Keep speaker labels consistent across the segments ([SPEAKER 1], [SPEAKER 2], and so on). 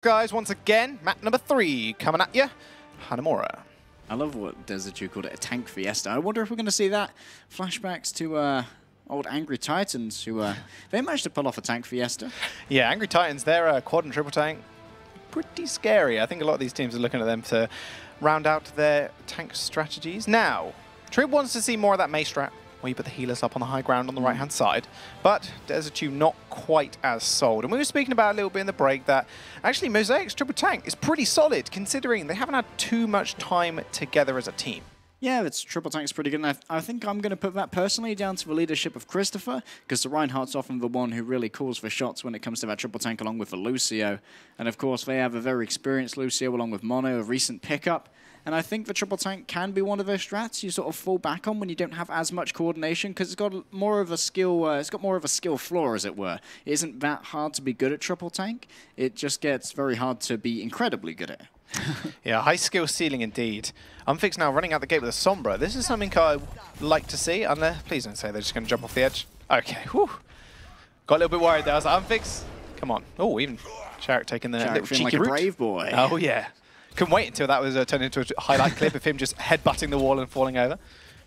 [SPEAKER 1] Guys, once again, map number 3 coming at you, Hanamura.
[SPEAKER 2] I love what Dezachu called it, a tank fiesta. I wonder if we're going to see that. Flashbacks to old Angry Titans, who they managed to pull off a tank fiesta.
[SPEAKER 1] Yeah, Angry Titans, they're quad and triple tank. Pretty scary. I think a lot of these teams are looking at them to round out their tank strategies. Now, Tridd wants to see more of that May strat, where you put the healers up on the high ground on the right-hand side, but Dezachu not quite as sold. And we were speaking about a little bit in the break that actually Mosaic's triple tank is pretty solid, considering they haven't had too much time together as a team.
[SPEAKER 2] Yeah, its triple tank's pretty good, and I think I'm going to put that personally down to the leadership of Christopher, because the Reinhardt's often the one who really calls for shots when it comes to that triple tank, along with the Lucio. And of course, they have a very experienced Lucio, along with Mono, a recent pickup. And I think the triple tank can be one of those strats you sort of fall back on when you don't have as much coordination, because it's got more of a skill. It's got more of a skill floor, as it were. It isn't that hard to be good at triple tank. It just gets very hard to be incredibly good at it.
[SPEAKER 1] Yeah, high skill ceiling indeed. Unfix now running out the gate with a Sombra. This is something I like to see, unless, please don't say they're just going to jump off the edge. Okay, whew. Got a little bit worried there. I was like, Unfix, come on. Oh, even Sharek taking the little cheeky
[SPEAKER 2] like a
[SPEAKER 1] route.
[SPEAKER 2] brave boy.
[SPEAKER 1] Oh, yeah. Couldn't wait until that was turned into a highlight clip of him just headbutting the wall and falling over.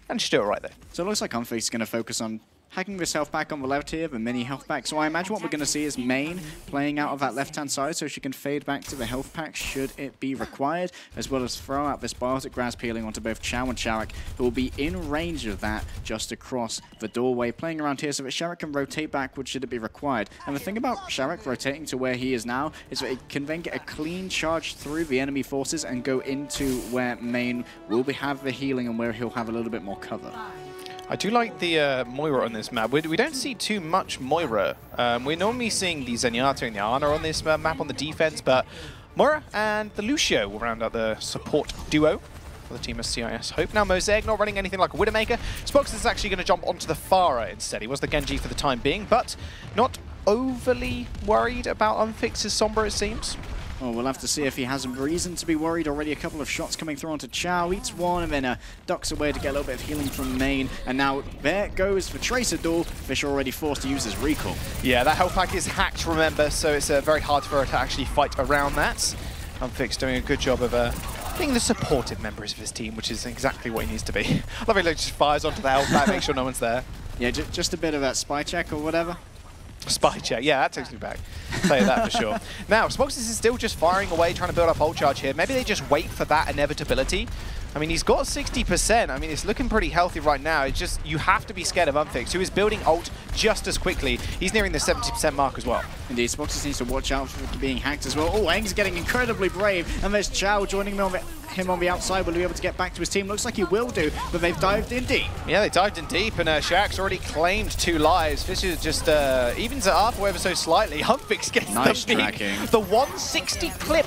[SPEAKER 1] And just do it right there.
[SPEAKER 2] So it looks like Unfix is going to focus on hacking this health back on the left here, the mini health back. So I imagine what we're going to see is Main playing out of that left-hand side so she can fade back to the health pack should it be required, as well as throw out this biotic grass peeling onto both Chow and Sharek, who will be in range of that just across the doorway, playing around here so that Sharek can rotate backwards should it be required. And the thing about Sharek rotating to where he is now is that it can then get a clean charge through the enemy forces and go into where Main will have the healing and where he'll have a little bit more cover.
[SPEAKER 1] I do like the Moira on this map. We don't see too much Moira. We're normally seeing the Zenyatta and the Ana on this map on the defense, but Moira and the Lucio will round out the support duo for the team of CIS Hope. Now Mosaic not running anything like a Widowmaker. Spox is actually going to jump onto the Pharah instead. He was the Genji for the time being, but not overly worried about Unfix's Sombra, it seems.
[SPEAKER 2] Well, we'll have to see if he has a reason to be worried. Already a couple of shots coming through onto Chow. Eats one and then ducks away to get a little bit of healing from Main. And now there goes for Tracer Duel. Fish already forced to use his recall. Yeah,
[SPEAKER 1] that health pack is hacked, remember, so it's very hard for her to actually fight around that. Unfix doing a good job of being the supportive members of his team, which is exactly what he needs to be. I love it, he just fires onto the health pack, make sure no one's there.
[SPEAKER 2] Yeah, just a bit of that spy check or whatever.
[SPEAKER 1] Spy check, yeah, that takes me back. I'll tell you that for sure. Now, Spox is still just firing away, trying to build up ult charge here. Maybe they just wait for that inevitability. I mean, he's got 60%. I mean, it's looking pretty healthy right now. It's just, you have to be scared of Unfix, who is building ult just as quickly. He's nearing the 70% mark as well.
[SPEAKER 2] Indeed, Spox needs to watch out for being hacked as well. Oh, Eng's getting incredibly brave. And there's Chow joining him on the outside. Will he be able to get back to his team? Looks like he will do, but they've dived in deep.
[SPEAKER 1] Yeah, they dived in deep, and Sharek's already claimed 2 lives. Fisher just evens it up ever so slightly. Unfix gets
[SPEAKER 2] nice
[SPEAKER 1] the
[SPEAKER 2] tracking.
[SPEAKER 1] The 160 clip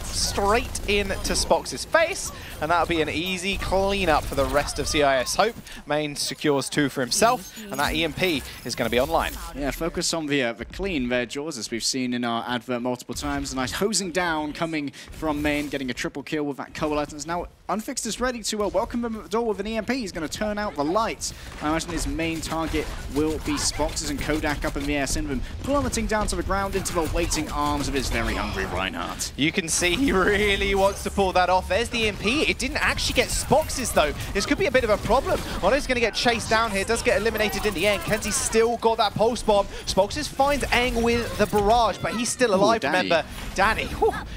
[SPEAKER 1] straight into Spox's face, and that'll be an easy clean-up for the rest of CIS Hope. Main secures 2 for himself, and that EMP is going to be online.
[SPEAKER 2] Yeah, focus on the clean there, Jaws, as we've seen in our advert multiple times. A nice hosing down coming from Main, getting a triple kill with that coalescence. Now, Unfixed is ready to welcome him at the door with an EMP. He's going to turn out the lights. I imagine his main target will be Spox's and Kodak up in the air, sending him plummeting down to the ground into the waiting arms of his very hungry Reinhardt.
[SPEAKER 1] You can see he really wants to pull that off. There's the EMP. It didn't actually get Spox's, though. This could be a bit of a problem. Ono's going to get chased down here. Does get eliminated in the end. Kenzie's still got that pulse bomb. Spox's finds Eng with the barrage, but he's still alive.
[SPEAKER 2] Ooh,
[SPEAKER 1] remember, Danny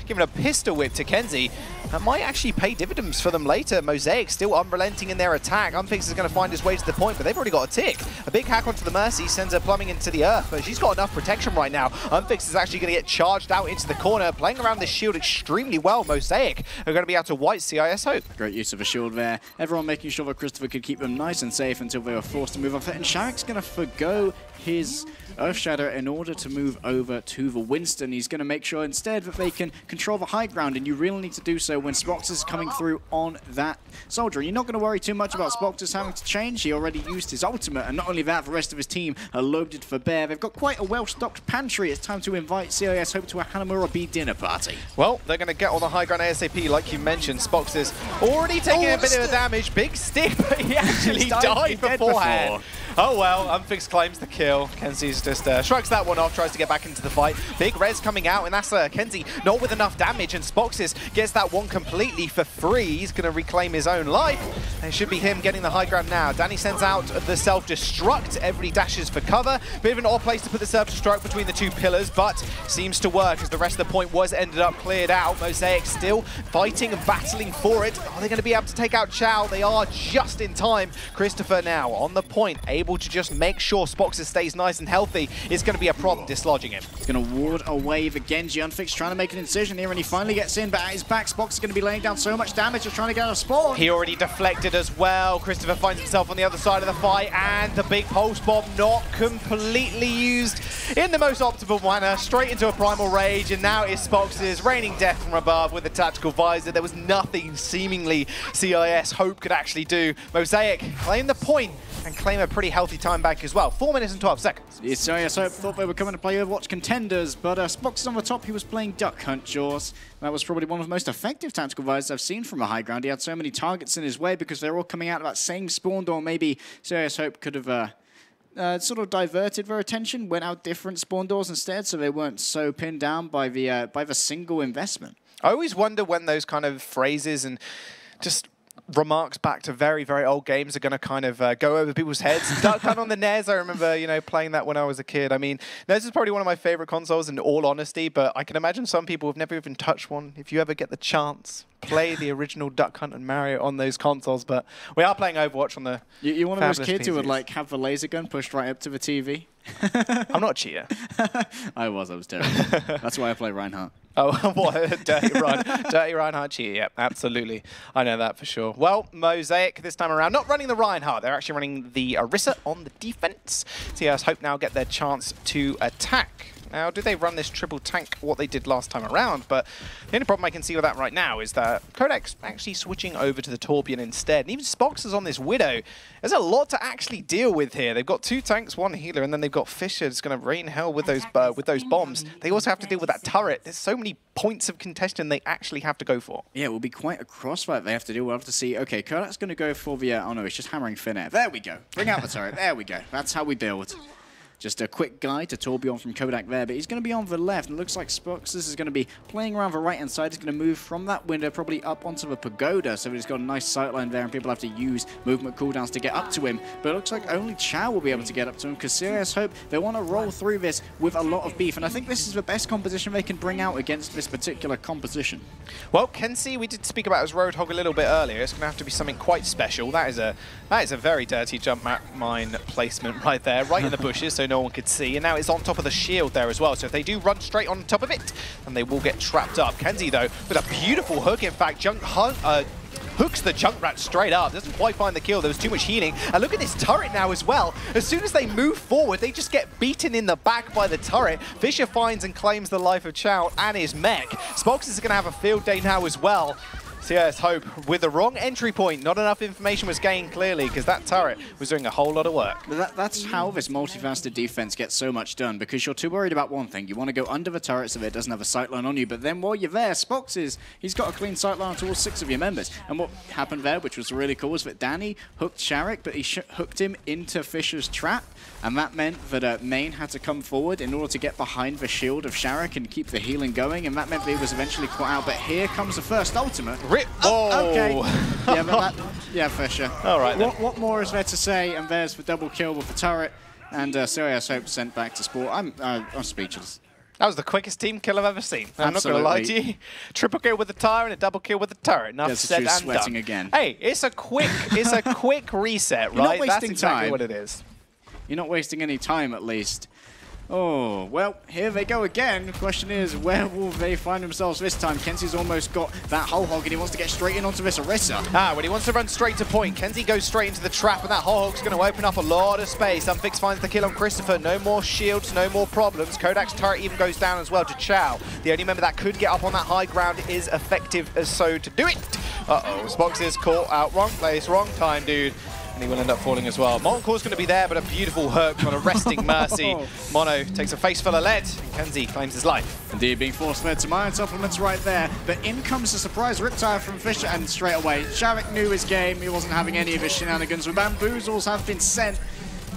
[SPEAKER 1] giving a pistol whip to Kenzie. That might actually pay dividends for them later. Mosaic still unrelenting in their attack. Unfix is going to find his way to the point, but they've already got a tick. A big hack onto the Mercy sends her plumbing into the earth, but she's got enough protection right now. Unfix is actually going to get charged out into the corner, playing around this shield extremely well. Mosaic are going to be able to white CIS Hope.
[SPEAKER 2] Great use of a shield there. Everyone making sure that Christopher could keep them nice and safe until they were forced to move off it. And Sharek's going to forgo his Earth Shadow in order to move over to the Winston. He's going to make sure instead that they can control the high ground, and you really need to do so when Spox is coming through on that soldier. And you're not going to worry too much about Spox just having to change. He already used his ultimate, and not only that, the rest of his team are loaded for bear. They've got quite a well-stocked pantry. It's time to invite CIS Hope to a Hanamura B dinner party.
[SPEAKER 1] Well, they're going to get all the high ground ASAP, like you mentioned. Spox is already taking a bit of damage. Big stick, but he actually died beforehand. Oh well, Unfix claims the kill. Kenzie's just shrugs that one off, tries to get back into the fight. Big res coming out, and that's Kenzie not with enough damage, and Spoxes gets that one completely for free. He's going to reclaim his own life. And it should be him getting the high ground now. Danny sends out the self-destruct. Everybody dashes for cover. Bit of an odd place to put the self-destruct between the two pillars, but seems to work as the rest of the point was ended up cleared out. Mosaic still fighting and battling for it. Are they going to be able to take out Chow? They are just in time. Christopher now on the point, able to just make sure Spoxes stays nice and healthy. It's going to be a problem dislodging him.
[SPEAKER 2] He's going to ward away the Genji. Unfix trying to make an incision here, and he finally gets in, but at his back, Spox is going to be laying down so much damage just trying to get out of spawn.
[SPEAKER 1] He already deflected as well. Christopher finds himself on the other side of the fight, and the big pulse bomb not completely used in the most optimal manner. Straight into a primal rage, and now it's Spoxes raining death from above with the tactical visor. There was nothing seemingly CIS Hope could actually do. Mosaic claim the point and claim a pretty healthy time back as well. 4 minutes and 12 seconds.
[SPEAKER 2] Yeah, CIS Hope thought they were coming to play Overwatch Contenders, but Spox on the top, he was playing Duck Hunt Jaws. That was probably one of the most effective tactical visors I've seen from a high ground. He had so many targets in his way because they're all coming out of that same spawn door. Maybe CIS Hope could have sort of diverted their attention, went out different spawn doors instead, so they weren't so pinned down by the single investment.
[SPEAKER 1] I always wonder when those kind of phrases and just remarks back to very, very old games are going to kind of go over people's heads. Duck Hunt on the NES, I remember, you know, playing that when I was a kid. I mean, NES is probably one of my favorite consoles in all honesty, but I can imagine some people have never even touched one. If you ever get the chance, play the original Duck Hunt and Mario on those consoles, but we are playing Overwatch on the
[SPEAKER 2] You're one of those kids
[SPEAKER 1] PCs.
[SPEAKER 2] who would like have the laser gun pushed right up to the TV?
[SPEAKER 1] I'm not a cheater.
[SPEAKER 2] I was terrible. That's why I play Reinhardt.
[SPEAKER 1] Oh, what? Dirty Reinhardt cheater, yeah, absolutely. I know that for sure. Well, Mosaic this time around, not running the Reinhardt. They're actually running the Orisa on the defense. CIS Hope now get their chance to attack. Now, do they run this triple tank what they did last time around? But the only problem I can see with that right now is that Kodak's actually switching over to the Torbjorn instead. And even Spox is on this Widow. There's a lot to actually deal with here. They've got 2 tanks, 1 healer, and then they've got Fisher that's going to rain hell with those bombs. They also have to deal with that turret. There's so many points of contention they actually have to go for.
[SPEAKER 2] Yeah, it will be quite a crossfight they have to do. We'll have to see. Okay, Kodak's going to go for the... oh no, it's just hammering thin air. There we go. Bring out the turret. There we go. That's how we build. Just a quick guide to Torbjorn from Kodak there, but he's going to be on the left. It looks like Spox is going to be playing around the right-hand side. He's going to move from that window probably up onto the pagoda, so he's got a nice sightline there, and people have to use movement cooldowns to get up to him. But it looks like only Chow will be able to get up to him, because CIS Hope, they want to roll through this with a lot of beef, and I think this is the best composition they can bring out against this particular composition.
[SPEAKER 1] Well, Kenzie, we did speak about his Roadhog a little bit earlier. It's going to have to be something quite special. That is a very dirty jump mine placement right there, right in the bushes, so no one could see. And now it's on top of the shield there as well. So if they do run straight on top of it, then they will get trapped up. Kenzie, though, with a beautiful hook. In fact, hooks the Junkrat straight up. Doesn't quite find the kill. There was too much healing. And look at this turret now as well. As soon as they move forward, they just get beaten in the back by the turret. Fisher finds and claims the life of Chow and his mech. Spox is going to have a field day now as well. CIS Hope with the wrong entry point. Not enough information was gained clearly because that turret was doing a whole lot of work.
[SPEAKER 2] That's how this multifaceted defense gets so much done, because you're too worried about one thing. You want to go under the turret so that it doesn't have a sightline on you, but then while you're there, Spox he's got a clean sightline to all 6 of your members. And what happened there, which was really cool, was that Danny hooked Sharek, but he hooked him into Fisher's trap, and that meant that Main had to come forward in order to get behind the shield of Sharek and keep the healing going, and that meant that he was eventually caught out. But here comes the first ultimate.
[SPEAKER 1] Oh,
[SPEAKER 2] okay. Yeah, but yeah, Fisher.
[SPEAKER 1] All right, then.
[SPEAKER 2] What more is there to say? And there's the double kill with the turret, and CIS Hope sent back to sport. I'm speechless.
[SPEAKER 1] That was the quickest team kill I've ever seen. I'm not going to lie to you. Triple kill with the tire and a double kill with the turret. Enough said and
[SPEAKER 2] sweating
[SPEAKER 1] done.
[SPEAKER 2] Again.
[SPEAKER 1] Hey, it's a quick reset, right? That's exactly what it is.
[SPEAKER 2] You're not wasting any time, at least. Oh, well, here they go again. The question is, where will they find themselves this time? Kenzie's almost got that whole hog, and he wants to get straight in onto this Orisa.
[SPEAKER 1] When he wants to run straight to point, Kenzie goes straight into the trap, and that whole hog's going to open up a lot of space. Unfix finds the kill on Christopher. No more shields, no more problems. Kodak's turret even goes down as well to Chow. The only member that could get up on that high ground is effective as so to do it. Uh-oh, Spox is caught out. Wrong place, wrong time, dude. And he will end up falling as well. Molten Core's going to be there, but a beautiful hook on a resting Mercy. Mono takes a face full of lead, and Kenzie claims his life.
[SPEAKER 2] Indeed, being force-fed to Iron supplements right there. But in comes the surprise Riptire from Fisher, and straight away, Sharek knew his game. He wasn't having any of his shenanigans. The bamboozles have been sent.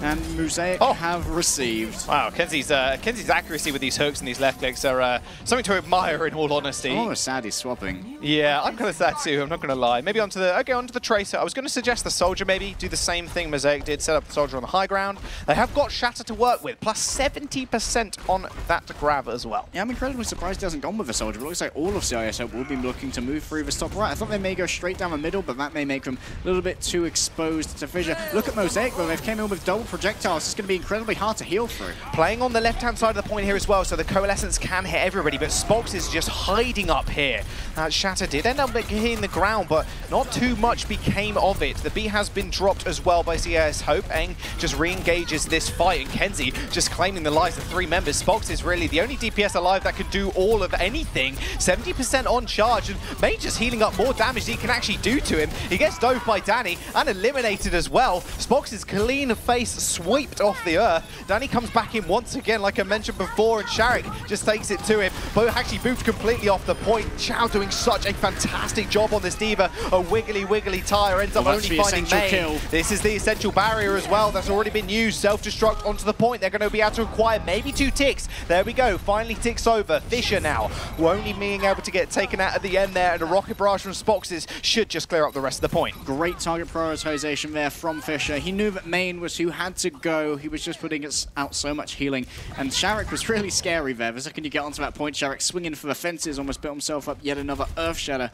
[SPEAKER 2] And Mosaic have received.
[SPEAKER 1] Wow, Kenzie's accuracy with these hooks and these left clicks are something to admire, in all honesty.
[SPEAKER 2] I'm almost sad he's swapping.
[SPEAKER 1] Yeah, I'm kind of sad too, I'm not going to lie. Maybe onto the Tracer. I was going to suggest the Soldier maybe, do the same thing Mosaic did, set up the Soldier on the high ground. They have got Shatter to work with, plus 70% on that grab as well.
[SPEAKER 2] Yeah, I'm incredibly surprised he hasn't gone with the Soldier. It looks like all of CIS will be looking to move through this top right. I thought they may go straight down the middle, but that may make them a little bit too exposed to Fissure. Look at Mosaic, though. They've came in with double projectiles. It's going to be incredibly hard to heal through.
[SPEAKER 1] Playing on the left-hand side of the point here as well, so the Coalescence can hit everybody, but Spox is just hiding up here. Shatter did end up hitting the ground, but not too much became of it. The B has been dropped as well by CIS Hope. Eng just re-engages this fight, and Kenzie just claiming the lives of 3 members. Spox is really the only DPS alive that can do all of anything. 70% on charge, and May just healing up more damage than he can actually do to him. He gets dove by Danny and eliminated as well. Spox' clean face swept off the earth. Danny comes back in once again, like I mentioned before, and Sharik just takes it to him. But actually moved completely off the point. Chow doing such a fantastic job on this Diva. A wiggly tire ends up only finding May. This is the essential barrier as well that's already been used. Self-destruct onto the point. They're going to be able to acquire maybe 2 ticks. There we go. Finally ticks over. Fissure now only being able to get taken out at the end there, and a rocket barrage from Spox's should just clear up the rest of the point.
[SPEAKER 2] Great target prioritization there from Fissure. He knew that Main was who had to go. He was just putting out so much healing, and Sharik was really scary there. The second you get onto that point, Sharik swinging for the fences, almost built himself up yet another Earth Shatter.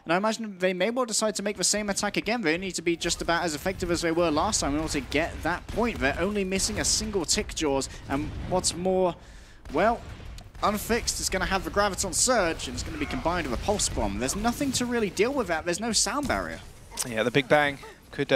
[SPEAKER 2] And I imagine they may well decide to make the same attack again. They need to be just about as effective as they were last time in order to get that point. They're only missing a single tick, Jaws, and what's more, well, Unfixed is going to have the Graviton Surge, and it's going to be combined with a Pulse Bomb. There's nothing to really deal with that. There's no sound barrier.
[SPEAKER 1] Yeah, the Big Bang could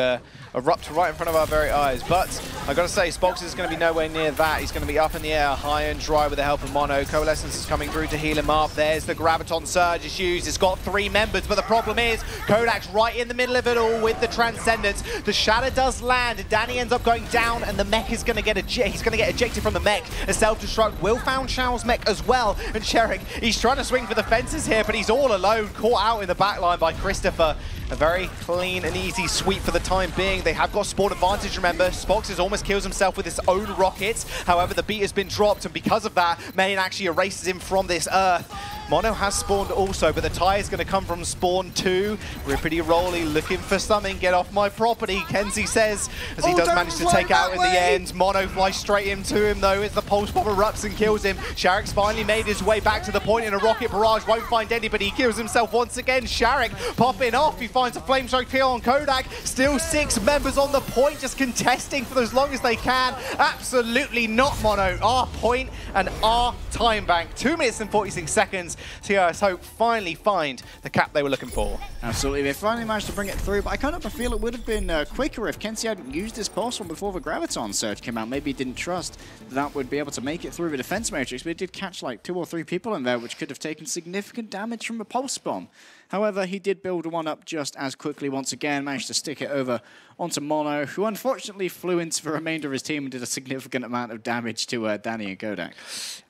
[SPEAKER 1] erupt right in front of our very eyes. But I got to say, Spox is going to be nowhere near that. He's going to be up in the air, high and dry with the help of Mono. Coalescence is coming through to heal him up. There's the Graviton Surge is used. It's got 3 members, but the problem is Kodak's right in the middle of it all with the Transcendence. The Shatter does land, and Danny ends up going down, and the mech is going to get ejected from the mech. A self-destruct will found Shao's mech as well. And Sherik, he's trying to swing for the fences here, but he's all alone, caught out in the backline by Christopher. A very clean and easy sweep for the time being. They have got spawn advantage, remember. Spox almost kills himself with his own rockets. However, the beat has been dropped, and because of that, Main actually erases him from this earth. Mono has spawned also, but the tie is going to come from spawn 2. Rippity Rolly looking for something. Get off my property, Kenzie says, as he does manage to take out in the end. Mono flies straight into him, though, as the Pulse Bomb erupts and kills him. Sharik's finally made his way back to the point in a rocket barrage. Won't find anybody. He kills himself once again. Sharik popping off. He finds a flame strike kill on Kodak. Still 6 members on the point, just contesting for as long as they can. Absolutely not, Mono. Our point and our time bank. 2 minutes and 46 seconds. CIS Hope finally find the cap they were looking for.
[SPEAKER 2] Absolutely, they finally managed to bring it through, but I kind of feel it would have been quicker if Kenzie hadn't used his Pulse Bomb before the Graviton Surge came out. Maybe he didn't trust that would be able to make it through the defense matrix, but it did catch like 2 or 3 people in there, which could have taken significant damage from the Pulse Bomb. However, he did build one up just as quickly once again, managed to stick it over onto Mono, who unfortunately flew into the remainder of his team and did a significant amount of damage to Danny and Kodak.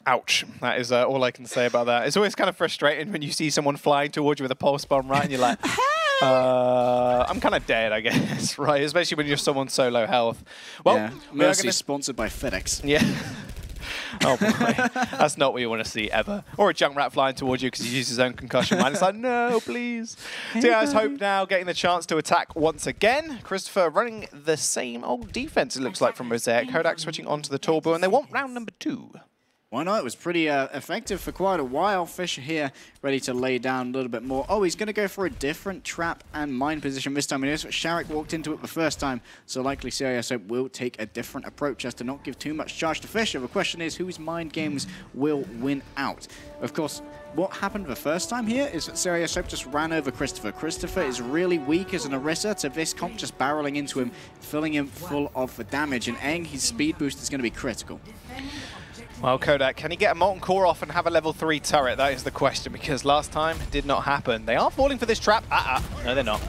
[SPEAKER 1] Ouch. That is all I can say about that. It's always kind of frustrating when you see someone flying towards you with a Pulse Bomb, right? And you're like, I'm kind of dead, I guess, right? Especially when you're someone so low health. Well,
[SPEAKER 2] yeah. Mercy sponsored by FedEx.
[SPEAKER 1] Yeah. Oh boy, that's not what you want to see ever. Or a junk rat flying towards you because he used his own concussion mine. It's like, no, please. CIS Hope now getting the chance to attack once again. Christopher running the same old defense, it looks like, from Mosaic. Kodak switching onto the tall bull, and they want round number 2.
[SPEAKER 2] Why not? It was pretty effective for quite a while. Fissure here ready to lay down a little bit more. Oh, he's going to go for a different trap and mine position this time. And notice Sharik walked into it the first time, so likely CIS will take a different approach as to not give too much charge to Fissure. The question is whose mind games will win out. Of course, what happened the first time here is that CIS just ran over Christopher. Christopher is really weak as an Orisa to this comp, just barreling into him, filling him full of the damage. And Eng, his speed boost is going to be critical.
[SPEAKER 1] Well, Kodak, can he get a Molten Core off and have a level 3 turret? That is the question, because last time it did not happen. They are falling for this trap. No, they're not.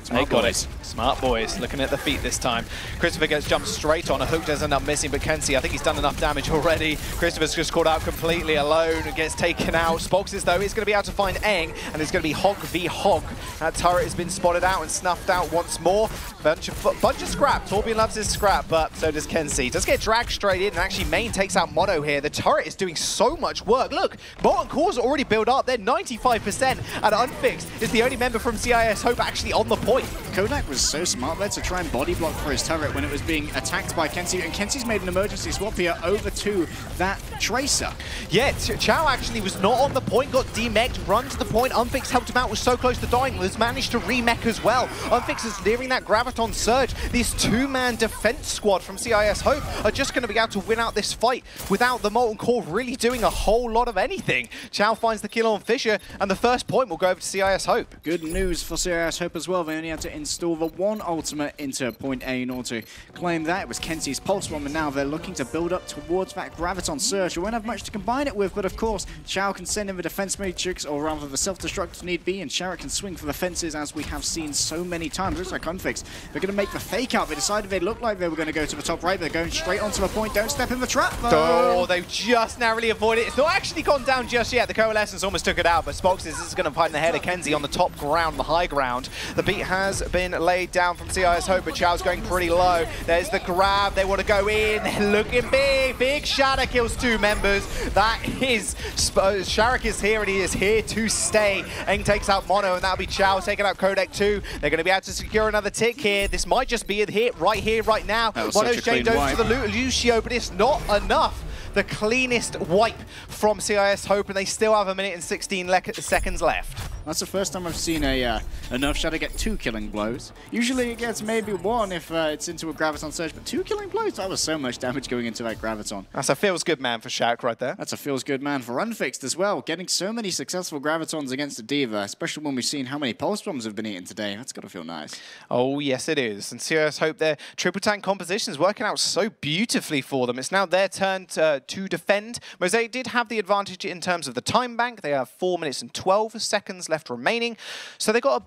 [SPEAKER 1] They got it. Smart boys, looking at the feet this time. Christopher gets jumped straight on. A hook does end up missing, but Kenzie, I think he's done enough damage already. Christopher's just caught out completely alone and gets taken out. Spoxes, though, is going to be able to find Eng, and it's going to be Hog v Hog. That turret has been spotted out and snuffed out once more. Bunch of scrap. Torbjorn loves his scrap, but so does Kenzie. Does get dragged straight in, and actually Main takes out Mono here. The turret is doing so much work. Look, Molten Core's already built up. They're 95%, and Unfixed is the only member from CIS Hope actually on the point.
[SPEAKER 2] Kodak was so smart there to try and body block for his turret when it was being attacked by Kenzie, and Kenzie's made an emergency swap here over to that Tracer.
[SPEAKER 1] Yeah, Chow actually was not on the point, got demech'd, run to the point. Unfixed helped him out, was so close to dying, was managed to remech as well. Unfixed is nearing that Graviton surge. This two-man defense squad from CIS Hope are just going to be able to win out this fight without the Molten Core really doing a whole lot of anything. Chow finds the kill on Fisher, and the first point will go over to CIS Hope.
[SPEAKER 2] Good news for CIS Hope as well. They only had to install the one ultimate into point A in order to claim that. It was Kenzie's Pulse Bomb, and now they're looking to build up towards that Graviton surge. They won't have much to combine it with, but of course, Chow can send in the defense matrix, or rather the self-destruct if need be, and Sharek can swing for the fences, as we have seen so many times. Looks like Unfixed. They're going to make the fake out. They decided they looked like they were going to go to the top right. They're going straight onto the point. Don't step in the trap, though.
[SPEAKER 1] Oh, they've just narrowly avoided it. It's not actually gone down just yet. The Coalescence almost took it out, but Spoxes is going to find the head of Kenzie on the top ground, the high ground. The beat has been laid down from CIS Hope, but Chow's going pretty low. There's the grab. They want to go in. They're looking big. Big Shatter kills two members. That is... Sharek is here, and he is here to stay. Eng takes out Mono, and that'll be Chow taking out Kodak too. They're going to be able to secure another tick here. This might just be a hit right here, right now. Mono's chained over to the Lucio, but it's not enough. The cleanest wipe from CIS Hope, and they still have 1 minute and 16 seconds left.
[SPEAKER 2] That's the first time I've seen a Nerf Shadow get 2 killing blows. Usually it gets maybe 1 if it's into a Graviton surge, but 2 killing blows? That was so much damage going into that Graviton.
[SPEAKER 1] That's a feels good man for Shaq right there.
[SPEAKER 2] That's a feels good man for Unfixed as well. Getting so many successful Gravitons against a Diva, especially when we've seen how many Pulse Bombs have been eaten today. That's got to feel nice.
[SPEAKER 1] Oh, yes, it is. And CIS Hope, their triple tank composition is working out so beautifully for them. It's now their turn to defend. Mosaic did have the advantage in terms of the time bank. They have 4 minutes and 12 seconds left remaining. So they got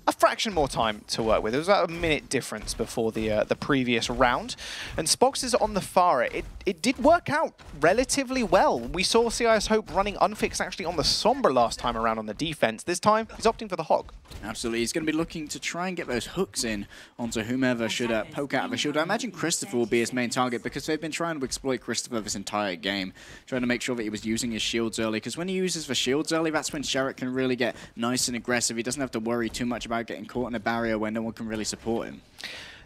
[SPEAKER 1] a fraction more time to work with. It was about a minute difference before the previous round. And Spox is on the far. It did work out relatively well. We saw CIS Hope running Unfixed actually on the Sombra last time around on the defense. This time, he's opting for the Hog.
[SPEAKER 2] Absolutely. He's going to be looking to try and get those hooks in onto whomever should poke out of the shield. I imagine Christopher will be his main target because they've been trying to exploit Christopher this entire game, trying to make sure that he was using his shields early, because when he uses the shields early, that's when Sharek can really get nice and aggressive. He doesn't have to worry too much about getting caught in a barrier where no one can really support him.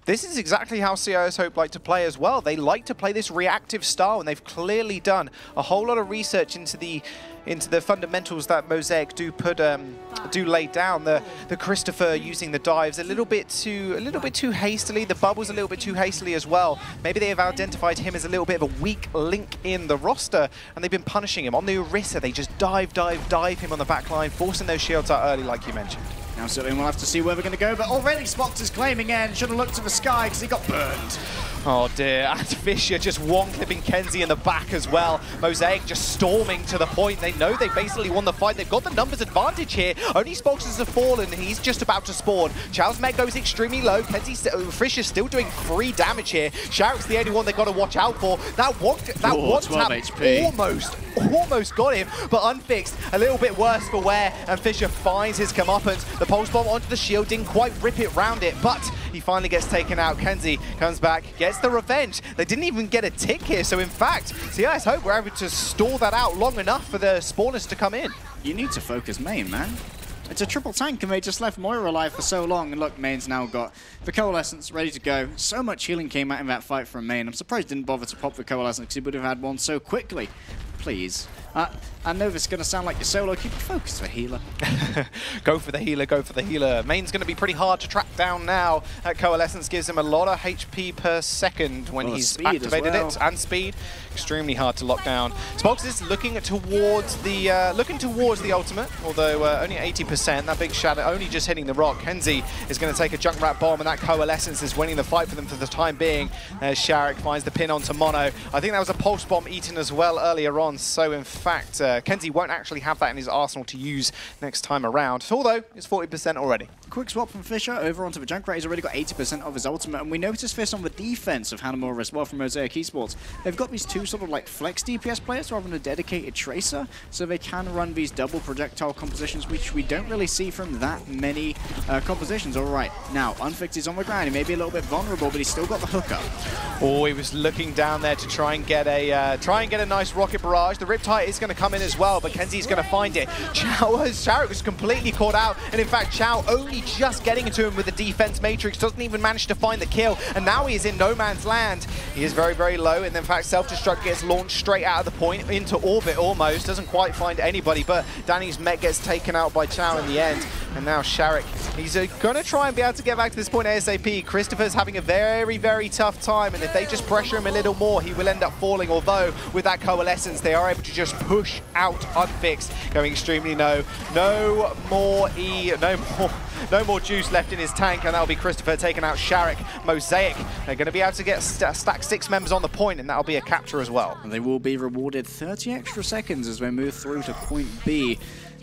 [SPEAKER 1] This is exactly how CIS Hope like to play as well. They like to play this reactive style, and they've clearly done a whole lot of research into the fundamentals that Mosaic do lay down. The Christopher using the dives a little bit too hastily. The bubbles a little bit too hastily as well. Maybe they have identified him as a little bit of a weak link in the roster, and they've been punishing him. On the Orisa, they just dive him on the back line, forcing those shields out early, like you mentioned.
[SPEAKER 2] Absolutely, we'll have to see where we're going to go, but already Spox is claiming in. Should have looked to the sky because he got burned.
[SPEAKER 1] Oh dear, and Fisher just one-clipping Kenzie in the back as well. Mosaic just storming to the point. They know they basically won the fight. They've got the numbers advantage here. Only Spox have fallen, and he's just about to spawn. Chow's Meg goes extremely low. Fisher's still doing 3 damage here. Sharek's the only one they've got to watch out for. That one tap almost got him, but Unfixed, a little bit worse for wear, and Fisher finds his comeuppance. The Pulse Bomb onto the shield, didn't quite rip it round it, but he finally gets taken out. Kenzie comes back, gets the revenge. They didn't even get a tick here, so in fact, CIS Hope were able to stall that out long enough for the spawners to come in.
[SPEAKER 2] You need to focus main, man. It's a triple tank, and they just left Moira alive for so long. And look, main's now got the Coalescence ready to go. So much healing came out in that fight from main. I'm surprised he didn't bother to pop the Coalescence because he would have had one so quickly. Please. I know this is going to sound like your solo. Keep it focused for healer.
[SPEAKER 1] Go for the healer, go for the healer. Main's going to be pretty hard to track down now. That Coalescence gives him a lot of HP per second when he's activated it, and speed. Extremely hard to lock down. Spox is looking towards the ultimate, although only 80%. That big shadow only just hitting the rock. Kenzie is going to take a Junkrat bomb, and that Coalescence is winning the fight for them for the time being. There's Sharek, finds the pin onto Mono. I think that was a pulse bomb eaten as well earlier on. on. So in fact, Kenzie won't actually have that in his arsenal to use next time around, although it's 40% already.
[SPEAKER 2] Quick swap from Fisher over onto the Junkrat. He's already got 80% of his ultimate, and we notice this on the defense of Hanamura as well from Mosaic eSports. They've got these two sort of like flex DPS players rather than a dedicated tracer, so they can run these double projectile compositions, which we don't really see from that many compositions. All right, now Unfixed is on the ground. He may be a little bit vulnerable, but he's still got the hookup.
[SPEAKER 1] Oh, he was looking down there to try and get a nice rocket barrage. The Riptide is going to come in as well, but Kenzie's going to find it. Sharek was completely caught out, and in fact, Chow only just getting into him with the defense matrix, doesn't even manage to find the kill, and now he is in no man's land. He is very, very low, and in fact, self-destruct gets launched straight out of the point into orbit almost, doesn't quite find anybody, but Danny's mech gets taken out by Chow in the end, and now Sharek, he's going to try and be able to get back to this point ASAP. Christopher's having a very, very tough time, and if they just pressure him a little more, he will end up falling, although with that coalescence, they are able to just push out Unfixed, going extremely low. No more juice left in his tank, and that'll be Christopher taking out Sharek. Mosaic, they're going to be able to get stack 6 members on the point, and that'll be a capture as well.
[SPEAKER 2] And they will be rewarded 30 extra seconds as they move through to point B.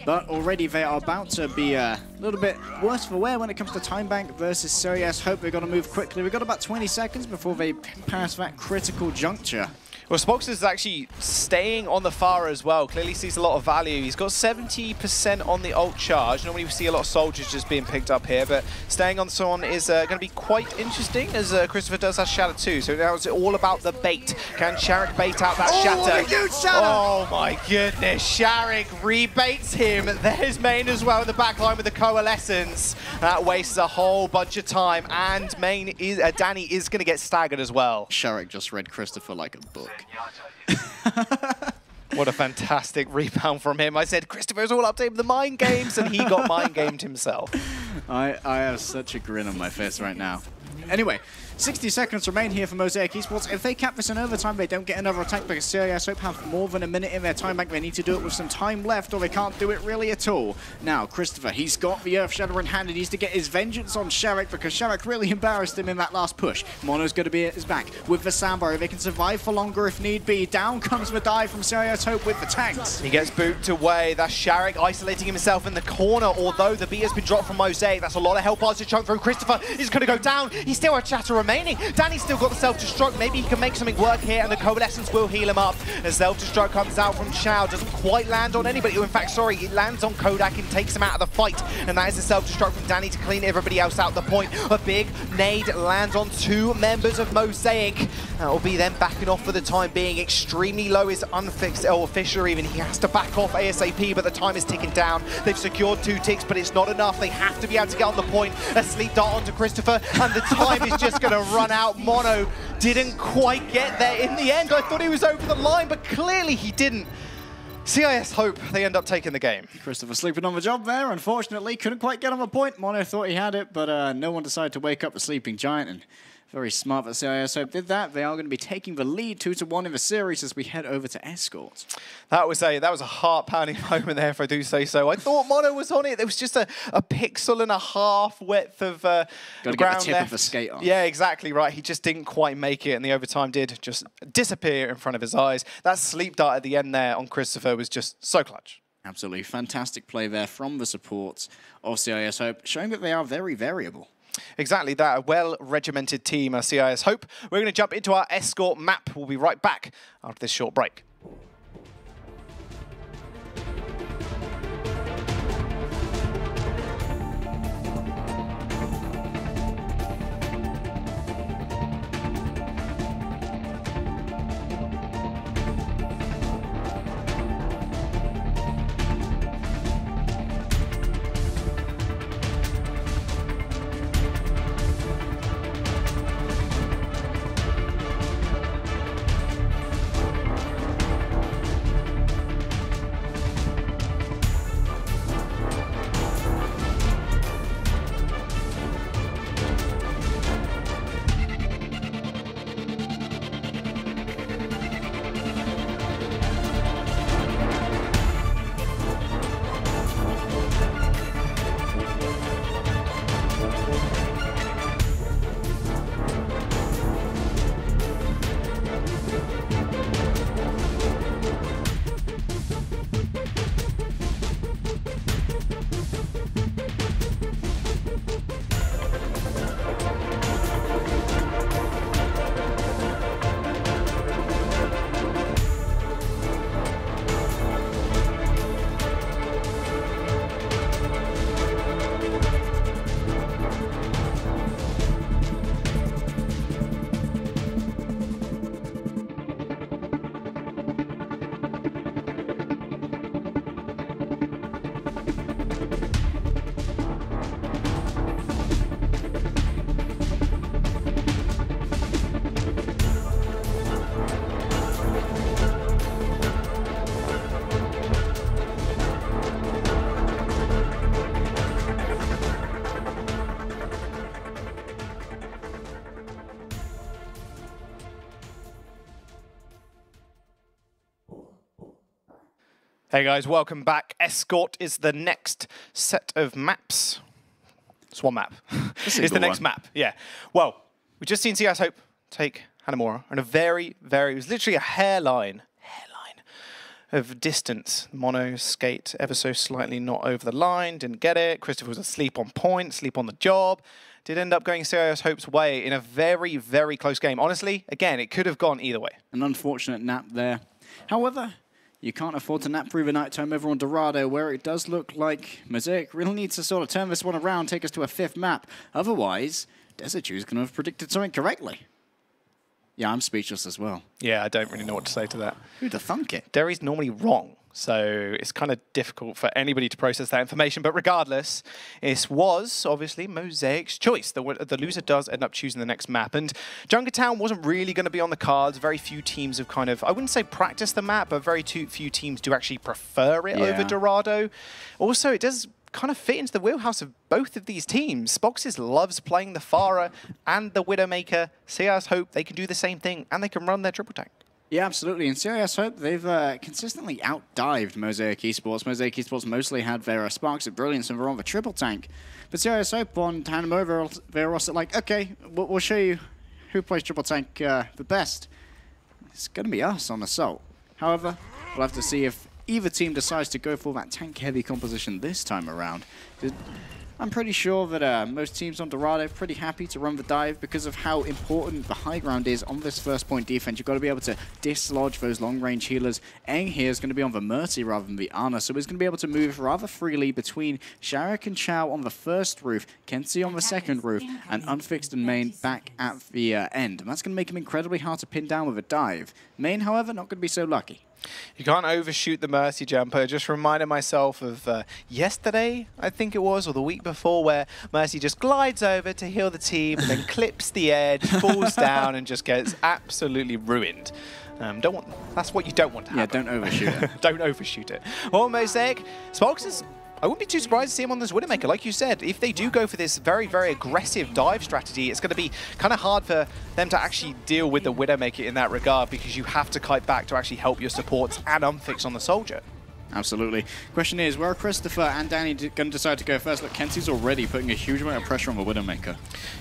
[SPEAKER 2] But already they are about to be a little bit worse for wear when it comes to Time Bank versus CIS. Hope they're going to move quickly. We've got about 20 seconds before they pass that critical juncture.
[SPEAKER 1] Well, Spox is actually staying on the Far as well. Clearly sees a lot of value. He's got 70% on the ult charge. Normally we see a lot of soldiers just being picked up here, but staying on someone is going to be quite interesting, as Christopher does have Shatter too. So now it's all about the bait. Can Sharek bait out that Shatter?
[SPEAKER 2] Huge Shatter!
[SPEAKER 1] Oh my goodness, Sharek rebaits him. There's Main as well in the back line with the coalescence. That wastes a whole bunch of time, and Danny is going to get staggered as well.
[SPEAKER 2] Sharek just read Christopher like a book.
[SPEAKER 1] What a fantastic rebound from him. I said, Christopher's all up to the mind games, and he got mind gamed himself.
[SPEAKER 2] I have such a grin on my face right now. Anyway, 60 seconds remain here for Mosaic eSports. If they cap this in overtime, they don't get another attack because CIS Hope have more than a minute in their time bank. They need to do it with some time left, or they can't do it really at all. Now, Christopher, he's got the Earth Shadow in hand. He needs to get his vengeance on Sharek because Sharek really embarrassed him in that last push. Mono's going to be at his back with the Sandbar. They can survive for longer if need be. Down comes the dive from CIS Hope with the tanks.
[SPEAKER 1] He gets booted away. That's Sharek isolating himself in the corner, although the beat has been dropped from Mosaic. That's a lot of health bars to chunk through. Christopher is going to go down. He's still a Chatter remaining. Danny's still got the self-destruct. Maybe he can make something work here, and the coalescence will heal him up. The self-destruct comes out from Chow. Doesn't quite land on anybody. In fact, sorry, it lands on Kodak and takes him out of the fight. And that is the self-destruct from Danny to clean everybody else out the point. A big nade lands on 2 members of Mosaic. That will be them backing off for the time being. Extremely low is Unfixed, or Fisher even. He has to back off ASAP, but the time is ticking down. They've secured 2 ticks, but it's not enough. They have to be able to get on the point. A sleep dart onto Christopher, and the time is just going to run out. Mono didn't quite get there in the end. I thought he was over the line, but clearly he didn't. CIS Hope, they end up taking the game.
[SPEAKER 2] Christopher sleeping on the job there. Unfortunately, couldn't quite get on the point. Mono thought he had it, but no one decided to wake up the sleeping giant, and very smart that CIS Hope did that. They are going to be taking the lead 2-1 in the series as we head over to Escort.
[SPEAKER 1] That was a heart-pounding moment there, if I do say so. I thought Mono was on it. There was just a pixel and a half width of
[SPEAKER 2] Got to
[SPEAKER 1] ground
[SPEAKER 2] get the tip
[SPEAKER 1] left.
[SPEAKER 2] of the skate on.
[SPEAKER 1] Yeah, exactly right. He just didn't quite make it, and the overtime did just disappear in front of his eyes. That sleep dart at the end there on Christopher was just so clutch.
[SPEAKER 2] Absolutely fantastic play there from the supports of CIS Hope, showing that they are very variable.
[SPEAKER 1] Exactly that, a well-regimented team, CIS Hope. We're going to jump into our Escort map. We'll be right back after this short break. Hey guys, welcome back. Escort is the next set of maps. It's one map. It's the next map, yeah. Well, we've just seen CIS Hope take Hanamura on a it was literally a hairline of distance. Mono skate ever so slightly not over the line, didn't get it. Christopher was asleep on point, sleep on the job. Did end up going CIS Hope's way in a very close game. Honestly, again, it could have gone either way.
[SPEAKER 2] An unfortunate nap there. However, you can't afford to nap through the night time over on Dorado, where it does look like Mosaic really needs to sort of turn this one around, take us to a 5th map. Otherwise, Dezachu is going to have predicted something correctly. Yeah, I'm speechless as well.
[SPEAKER 1] Yeah, I don't really know what to say to that.
[SPEAKER 2] Who'd have thunk it?
[SPEAKER 1] Derry's normally wrong, so it's kind of difficult for anybody to process that information. But regardless, it was obviously Mosaic's choice. The loser does end up choosing the next map. And Junkertown wasn't really going to be on the cards. Very few teams have kind of, I wouldn't say practiced the map, but very few teams do actually prefer it over Dorado. Also, it does kind of fit into the wheelhouse of both of these teams. Spoxes loves playing the Pharah and the Widowmaker. CIS Hope, they can do the same thing, and they can run their triple tank.
[SPEAKER 2] Yeah, absolutely. And CIS Hope, they've consistently outdived Mosaic eSports. Mosaic eSports mostly had their Sparks of Brilliance and were on the triple tank. But CIS Hope on Hanamura, they're also like, okay, we'll show you who plays triple tank the best. It's going to be us on Assault. However, we'll have to see if either team decides to go for that tank-heavy composition this time around. I'm pretty sure that most teams on Dorado are pretty happy to run the dive because of how important the high ground is on this first point defense. You've got to be able to dislodge those long-range healers. Eng here is going to be on the Mercy rather than the Ana, so he's going to be able to move rather freely between Sharek and Chow on the first roof, Kenzie on the second roof, and Unfixed and Main back at the end. And that's going to make him incredibly hard to pin down with a dive. Main, however, not going to be so lucky.
[SPEAKER 1] You can't overshoot the Mercy jumper. Just reminded myself of yesterday, I think it was, or the week before, where Mercy just glides over to heal the team and then clips the edge, falls down, and just gets absolutely ruined. That's what you don't want to happen.
[SPEAKER 2] Yeah, don't overshoot it.
[SPEAKER 1] Don't overshoot it. Well, Mosaic, Sparks is... I wouldn't be too surprised to see him on this Widowmaker. Like you said, if they do go for this very aggressive dive strategy, it's going to be kind of hard for them to actually deal with the Widowmaker in that regard, because you have to kite back to actually help your supports and unfix on the Soldier.
[SPEAKER 2] Absolutely. Question is, where are Christopher and Danny going to decide to go first? Look, Kenzie's already putting a huge amount of pressure on the Widowmaker.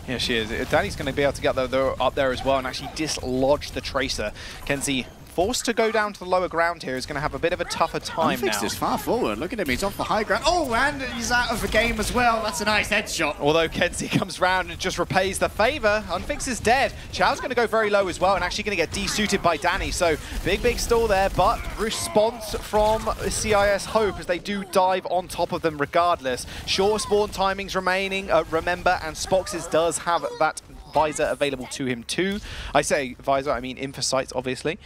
[SPEAKER 1] Yeah, she is. Danny's going to be able to get up there as well and actually dislodge the Tracer. Kenzie, forced to go down to the lower ground here, is going to have a bit of a tougher time
[SPEAKER 2] Unfixed
[SPEAKER 1] now.
[SPEAKER 2] is far forward. Look at him. He's off the high ground. Oh, and he's out of the game as well. That's a nice headshot.
[SPEAKER 1] Although Kenzie comes round and just repays the favor. Unfixed is dead. Chow's going to go very low as well and actually going to get desuited by Danny. So big stall there, but response from CIS Hope as they do dive on top of them regardless. Short spawn timings remaining, remember, and Spoxes does have that visor available to him too. I say visor, I mean Infosights, obviously.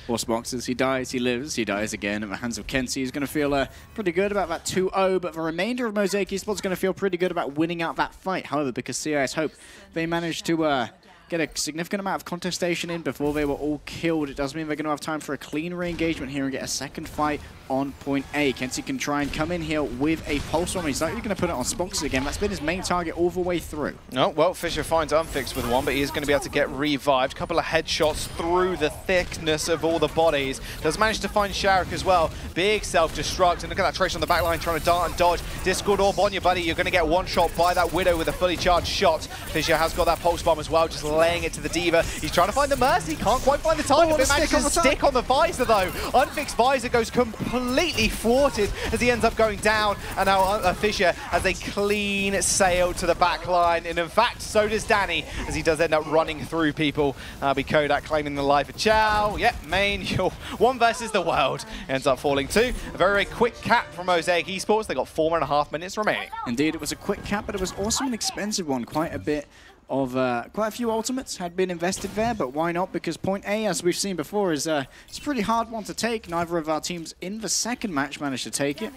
[SPEAKER 2] Force boxes, he dies, he lives, he dies again at the hands of Kenzie. He's going to feel pretty good about that 2-0, but the remainder of Mosaic eSports is going to feel pretty good about winning out that fight. However, because CIS Hope, they managed to get a significant amount of contestation in before they were all killed. It does mean they're going to have time for a clean re-engagement here and get a second fight on point A. Kenzie can try and come in here with a pulse bomb. He's likely going to put it on Spoxes again. That's been his main target all the way through. Oh,
[SPEAKER 1] well, Fisher finds Unfixed with one, but he is going to be able to get revived. Couple of headshots through the thickness of all the bodies. Does manage to find Sharek as well. Big self-destruct, and look at that Trace on the back line trying to dart and dodge. Discord orb on you, buddy. You're going to get one shot by that Widow with a fully charged shot. Fisher has got that pulse bomb as well, just laying it to the D.Va. He's trying to find the Mercy, can't quite find the target, but manages to stick on the visor though. Unfixed visor goes completely thwarted as he ends up going down, and now Fisher has a clean sail to the back line, and in fact so does Danny as he does end up running through people. Be Kodak claiming the life of Chow. Yep, main, you're one versus the world. Ends up falling too. A very quick cap from Mosaic eSports. They got 4.5 minutes remaining.
[SPEAKER 2] Indeed, it was a quick cap, but it was also an expensive one. Quite a few ultimates had been invested there, but why not? Because point A, as we've seen before, is it's a pretty hard one to take. Neither of our teams in the second match managed to take it.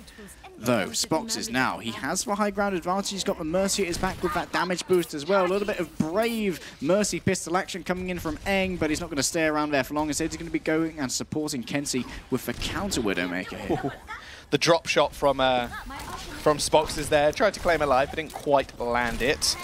[SPEAKER 2] Though, Spoxes now, he has the high ground advantage. He's got the Mercy at his back with that damage boost as well. A little bit of brave Mercy pistol action coming in from Eng, but he's not going to stay around there for long. Instead, he's going to be going and supporting Kenzie with the counter Widowmaker here.
[SPEAKER 1] The drop shot from Spoxes there. Tried to claim a life, but didn't quite land it.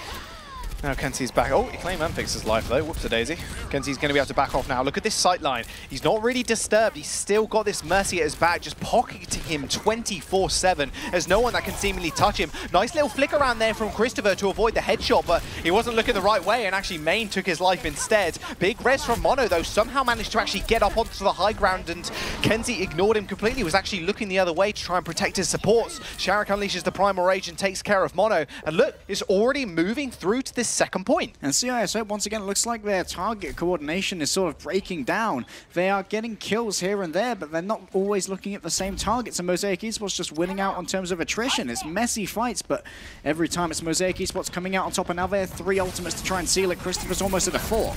[SPEAKER 1] Now Kenzie's back. Oh, he claimed Unfix's life though. Whoops-a-daisy. Kenzie's going to be able to back off now. Look at this sight line. He's not really disturbed. He's still got this Mercy at his back, just pocketing him 24/7. There's no one that can seemingly touch him. Nice little flick around there from Christopher to avoid the headshot, but he wasn't looking the right way, and actually Main took his life instead. Big res from Mono though, somehow managed to actually get up onto the high ground, and Kenzie ignored him completely. He was actually looking the other way to try and protect his supports. Sharek unleashes the Primal Rage and takes care of Mono, and look, it's already moving through to this second point.
[SPEAKER 2] And CIS Hope, once again, it looks like their target coordination is sort of breaking down. They are getting kills here and there, but they're not always looking at the same targets, and Mosaic eSports just winning out in terms of attrition. It's messy fights, but every time it's Mosaic eSports coming out on top, and now they have 3 ultimates to try and seal it. Christopher's almost at a 4.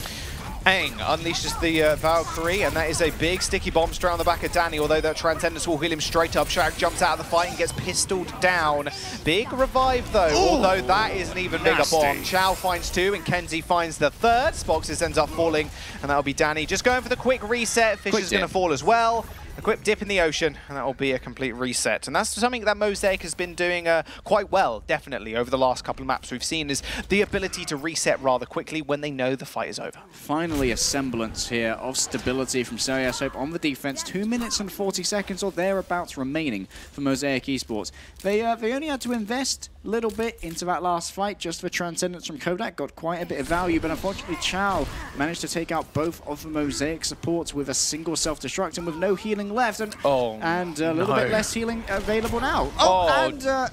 [SPEAKER 1] Aang unleashes the Valkyrie, and that is a big sticky bomb straight on the back of Danny, although that Transcendence will heal him straight up. Sharek jumps out of the fight and gets pistoled down. Big revive though, although that is an even bigger bomb. Chow finds 2 and Kenzie finds the 3rd. Spoxes ends up falling, and that'll be Danny. Just going for the quick reset. Fisher's going to fall as well. A quick dip in the ocean, and that will be a complete reset. And that's something that Mosaic has been doing quite well, definitely, over the last couple of maps we've seen, is the ability to reset rather quickly when they know the fight is over.
[SPEAKER 2] Finally, a semblance here of stability from CIS Hope on the defense. 2 minutes and 40 seconds or thereabouts remaining for Mosaic eSports. They only had to invest a little bit into that last fight just for Transcendence from Kodak. Got quite a bit of value, but unfortunately Chow managed to take out both of the Mosaic supports with a single self-destruct and with no healing left, and a little bit less healing available now.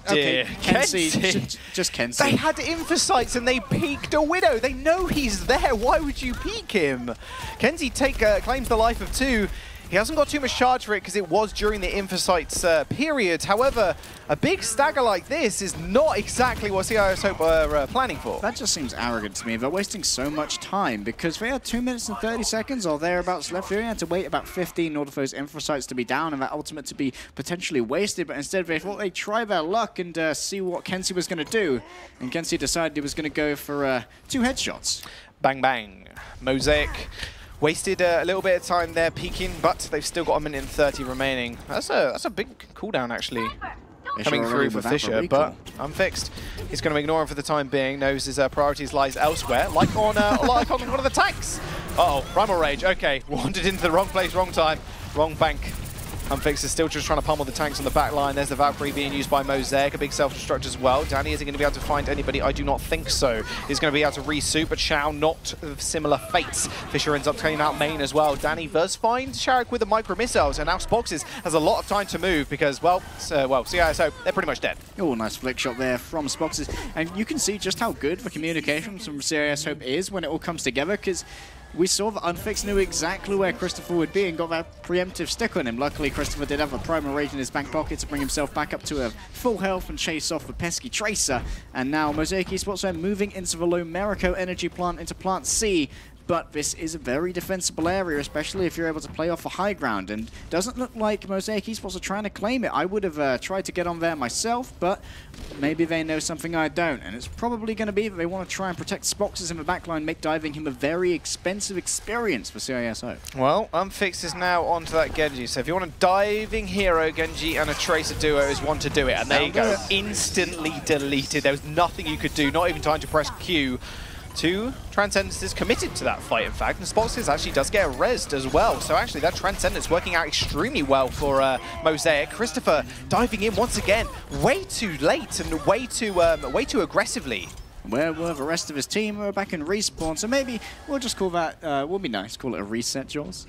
[SPEAKER 2] Okay, Kenzie, just Kenzie.
[SPEAKER 1] They had Infocytes and they peeked a Widow. They know he's there. Why would you peek him? Kenzie claims the life of 2. He hasn't got too much charge for it because it was during the Infocytes period. However, a big stagger like this is not exactly what CIS Hope were planning for.
[SPEAKER 2] That just seems arrogant to me. They're wasting so much time because they had 2 minutes and 30 seconds or thereabouts left. They only had to wait about 15 in order for those Infocytes to be down and that ultimate to be potentially wasted. But instead, they thought they'd try their luck and see what Kenzie was going to do. And Kenzie decided he was going to go for 2 headshots.
[SPEAKER 1] Bang, bang. Mosaic wasted a little bit of time there peeking, but they've still got 1 minute and 30 remaining. That's a big cooldown, actually, coming through for Fisher, but Unfixed. He's going to ignore him for the time being, knows his priorities lies elsewhere, like on one of the tanks. Uh-oh, Primal Rage. Okay, wandered into the wrong place, wrong time, wrong bank. Unfixed is still just trying to pummel the tanks on the back line. There's the Valkyrie being used by Mosaic, a big self-destruct as well. Danny isn't going to be able to find anybody. I do not think so. He's going to be able to resuit, but Chow not of similar fates. Fisher ends up taking out Main as well. Danny does find Sharek with the micro missiles, and now Spoxes has a lot of time to move because, well, CIS Hope, they're pretty much dead.
[SPEAKER 2] Oh, nice flick shot there from Spoxes. And you can see just how good the communication from CIS Hope is when it all comes together, because we saw that Unfixed knew exactly where Christopher would be and got that preemptive stick on him. Luckily, Christopher did have a Primal Rage in his back pocket to bring himself back up to a full health and chase off the pesky Tracer. And now Mosaic eSports are moving into the Lomerico energy plant, into Plant C. But this is a very defensible area, especially if you're able to play off the high ground. And doesn't look like Mosaic eSports are trying to claim it. I would have tried to get on there myself, but maybe they know something I don't. And it's probably going to be that they want to try and protect Spoxes in the backline, make diving him a very expensive experience for CISO.
[SPEAKER 1] Well, Unfixed is now onto that Genji. So if you want a diving hero, Genji and a Tracer duo is one to do it. And there you go, instantly deleted. There was nothing you could do, not even time to press Q. 2 Transcendence is committed to that fight, in fact, and Spoxes actually does get rezzed as well. So actually that Transcendence working out extremely well for Mosaic. Christopher diving in once again, way too late and way too aggressively.
[SPEAKER 2] Where were the rest of his team? We're back in respawn, so maybe we'll just call that, would be nice, call it a reset, Jaws.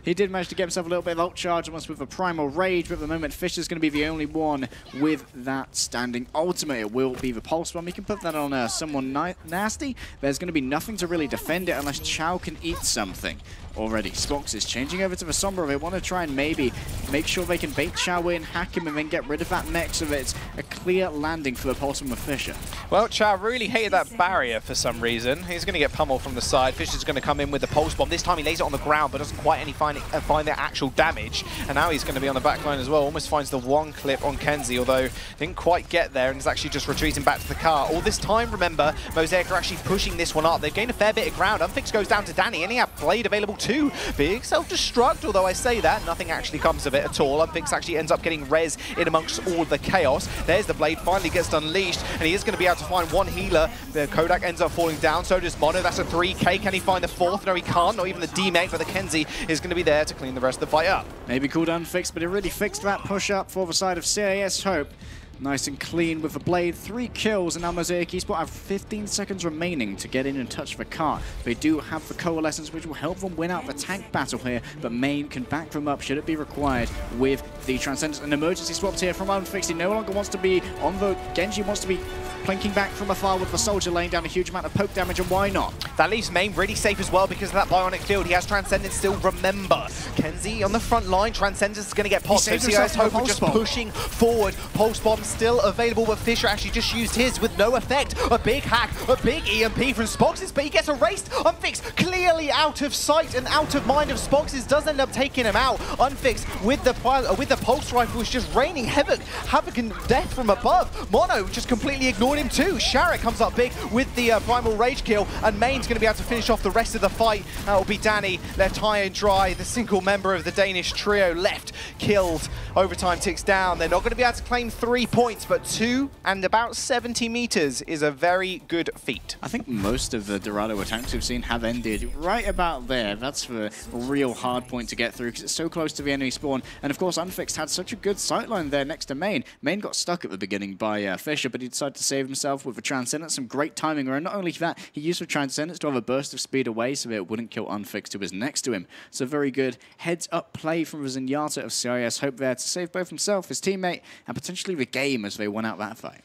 [SPEAKER 2] He did manage to get himself a little bit of ult charge, almost with a Primal Rage, but at the moment Fisher's going to be the only one with that standing ultimate. It will be the Pulse Bomb. He can put that on someone nasty. There's going to be nothing to really defend it unless Chow can eat something. Already, Spox is changing over to the Sombra. They want to try and maybe make sure they can bait Chow in, hack him, and then get rid of that mech so that it's a clear landing for the Pulse Bomb with Fisher.
[SPEAKER 1] Well, Chow really hated that barrier for some reason. He's going to get pummeled from the side. Fisher's going to come in with the Pulse Bomb. This time he lays it on the ground, but doesn't quite find the actual damage. And now he's going to be on the back line as well. Almost finds the one clip on Kenzie, although didn't quite get there and is actually just retreating back to the car. All this time, remember, Mosaic are actually pushing this one up. They've gained a fair bit of ground. Unfix goes down to Danny, and he had Blade available 2. Big self-destruct, although I say that, nothing actually comes of it at all. Unfix actually ends up getting res in amongst all the chaos. There's the blade, finally gets unleashed, and he is going to be able to find one healer. The Kodak ends up falling down, so does Mono. That's a 3k. Can he find the 4th? No, he can't. Not even the D-Mate, but the Kenzie is going to be there to clean the rest of the fight up.
[SPEAKER 2] Maybe called Unfixed, but it really fixed that push-up for the side of CIS Hope. Nice and clean with the blade, 3 kills, and now Mosaic eSports have 15 seconds remaining to get in and touch the cart. They do have the Coalescence, which will help them win out the tank battle here, but Main can back them up should it be required with the Transcendence. An emergency swapped here from Unfixed. He no longer wants to be on the... Genji wants to be plinking back from afar with the Soldier laying down a huge amount of poke damage, and why not?
[SPEAKER 1] That leaves Main really safe as well because of that bionic field. He has Transcendence still, remember. Kenzie on the front line, Transcendence is going to get popped, so CIS Hope are just pushing forward. Pulse Bomb still available, but Fisher actually just used his with no effect. A big hack, a big EMP from Spoxes, but he gets erased. Unfixed clearly out of sight and out of mind of Spoxes, does end up taking him out. Unfixed with the pulse rifle is just raining havoc and death from above. Mono just completely ignored him too. Sharek comes up big with the primal rage kill, and Main's going to be able to finish off the rest of the fight. That will be Danny left high and dry, the single member of the Danish trio left killed. Overtime ticks down. They're not going to be able to claim 3 points, but 2 and about 70 meters is a very good feat.
[SPEAKER 2] I think most of the Dorado attacks we've seen have ended right about there. That's the real hard point to get through because it's so close to the enemy spawn. And of course, Unfixed had such a good sightline there next to Main. Main got stuck at the beginning by Fisher, but he decided to save himself with the Transcendence. Some great timing, and not only that, he used the Transcendence to have a burst of speed away so that it wouldn't kill Unfixed, who was next to him. So very good heads-up play from the Zenyatta of CIS Hope there to save both himself, his teammate, and potentially the game as they won out that fight.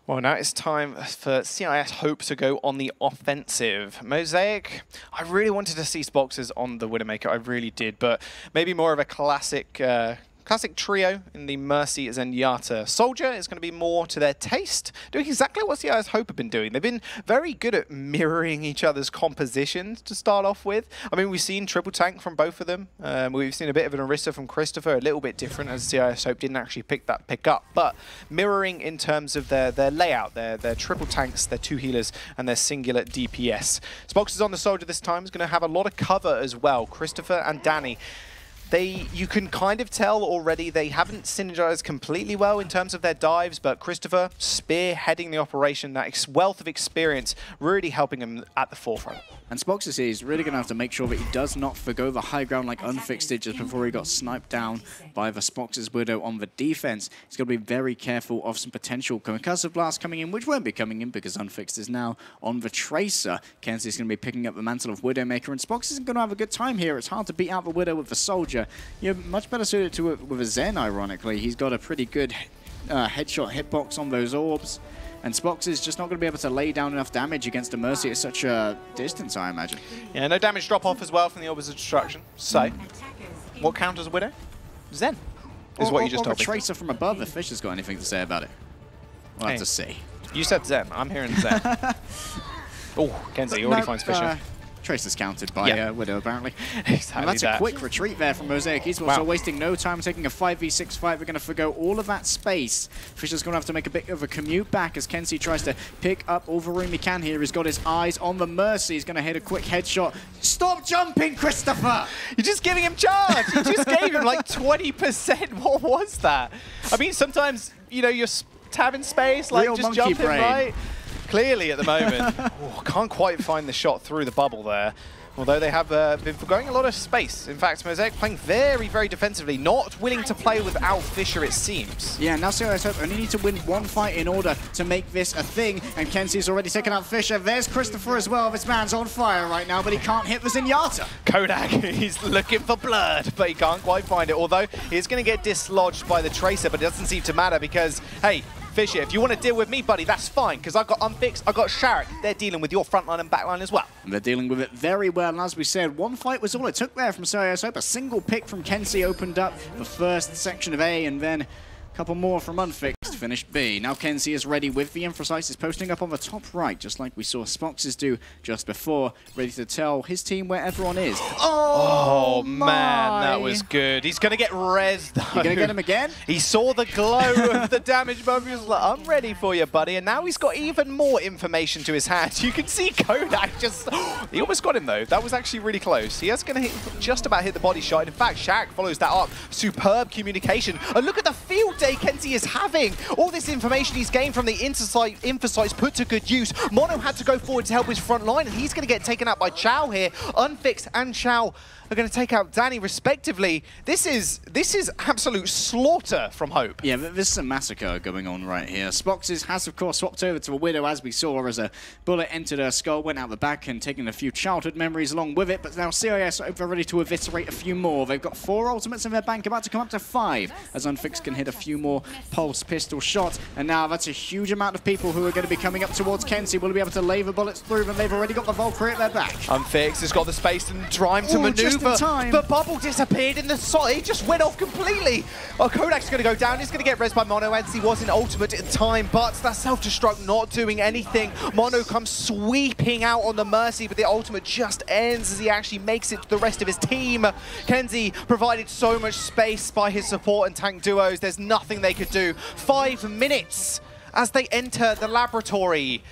[SPEAKER 1] Well, now it's time for CIS Hope to go on the offensive. Mosaic, I really wanted to see Spoxes on the Widowmaker, I really did, but maybe more of a classic trio in the Mercy Zenyatta. Soldier is going to be more to their taste, doing exactly what CIS Hope have been doing. They've been very good at mirroring each other's compositions to start off with. I mean, we've seen triple tank from both of them. We've seen a bit of an Orisa from Christopher, a little bit different as CIS Hope didn't actually pick up. But mirroring in terms of their layout, their triple tanks, their 2 healers, and their singular DPS. Spox is on the Soldier this time, is going to have a lot of cover as well. Christopher and Danny. You can kind of tell already they haven't synergized completely well in terms of their dives, but Christopher spearheading the operation, that wealth of experience really helping him at the forefront.
[SPEAKER 2] And Spoxes is really going to have to make sure that he does not forgo the high ground like Unfixed did just before he got sniped down by the Spoxes Widow on the defense. He's got to be very careful of some potential concussive blasts coming in, which won't be coming in because Unfixed is now on the Tracer. Kenzie's going to be picking up the mantle of Widowmaker, and Spoxes isn't going to have a good time here. It's hard to beat out the Widow with the Soldier. You're much better suited to it with a Zen, ironically. He's got a pretty good headshot hitbox on those orbs. And Spox is just not going to be able to lay down enough damage against a Mercy at such a distance, I imagine.
[SPEAKER 1] Yeah, no damage drop-off as well from the Orbs of Destruction. So, what counters a Widow? Zen, is what you just told me.
[SPEAKER 2] Or a Tracer from above, if Fisher's got anything to say about it. We'll have to see.
[SPEAKER 1] You said Zen. I'm hearing Zen. Oh, Kenzie already finds Fisher.
[SPEAKER 2] Tracer's counted by Widow, apparently.
[SPEAKER 1] Exactly.
[SPEAKER 2] And that's a quick retreat there from Mosaic eSports.
[SPEAKER 1] Wow.
[SPEAKER 2] So wasting no time taking a 5v6 fight. We're going to forgo all of that space. Fisher's going to have to make a bit of a commute back as Kenzie tries to pick up all the room he can here. He's got his eyes on the Mercy. He's going to hit a quick headshot. Stop jumping, Christopher!
[SPEAKER 1] You're just giving him charge. You just gave him like 20%. What was that? I mean, sometimes, you know, you're tabbing space, like
[SPEAKER 2] real
[SPEAKER 1] just jumping,
[SPEAKER 2] brain.
[SPEAKER 1] right? Clearly at the moment. Can't quite find the shot through the bubble there. Although they have been forgoing a lot of space. In fact, Mosaic playing very, very defensively, not willing to play without Fisher, it seems.
[SPEAKER 2] Yeah, now CIS Hope only need to win one fight in order to make this a thing. And Kenzie's already taken out Fisher. There's Christopher as well. This man's on fire right now, but he can't hit the Zenyatta.
[SPEAKER 1] Kodak, he's looking for blood, but he can't quite find it. Although he's going to get dislodged by the Tracer, but it doesn't seem to matter because, hey, Fisher, if you want to deal with me, buddy, that's fine, because I've got Unfixed, I've got Sharek. They're dealing with your front line and back line as well.
[SPEAKER 2] And they're dealing with it very well, and as we said, one fight was all it took there from CIS Hope. A single pick from Kenzie opened up the first section of A, and then a couple more from Unfixed. finished B. Now Kenzie is ready with the Infrasites. He's posting up on the top right, just like we saw Spoxes do just before, ready to tell his team where everyone is.
[SPEAKER 1] Oh man, that was good. He's going to get rezzed, though.
[SPEAKER 2] You're going to get him again?
[SPEAKER 1] He saw the glow of the damage buff. He was like, I'm ready for you, buddy. And now he's got even more information to his hand. You can see Kodak just... He almost got him, though. That was actually really close. He is going to just about hit the body shot. In fact, Shaq follows that up. Superb communication. And look at the field day Kenzie is having. All this information he's gained from the Infrasites put to good use. Mono had to go forward to help his front line, and he's going to get taken out by Chow here. Unfixed and Chow are going to take out Danny respectively. This is absolute slaughter from Hope.
[SPEAKER 2] Yeah, this is a massacre going on right here. Spoxes has, of course, swapped over to a Widow, as we saw, as a bullet entered her skull, went out the back and taking a few childhood memories along with it. But now CIS are ready to eviscerate a few more. They've got 4 ultimates in their bank, about to come up to 5, as Unfixed can hit a few more pulse pistol shots. And now that's a huge amount of people who are going to be coming up towards Kenzie. Will he be able to laser bullets through them? They've already got the Valkyrie at their back.
[SPEAKER 1] Unfixed has got the space and time to maneuver. The bubble disappeared in the side. It just went off completely. Oh, Kodak's going to go down. He's going to get rezzed by Mono, as he was in ultimate at the time, but that self-destruct not doing anything. Mono comes sweeping out on the Mercy, but the ultimate just ends as he actually makes it to the rest of his team. Kenzie provided so much space by his support and tank duos. There's nothing they could do. 5 minutes as they enter the laboratory.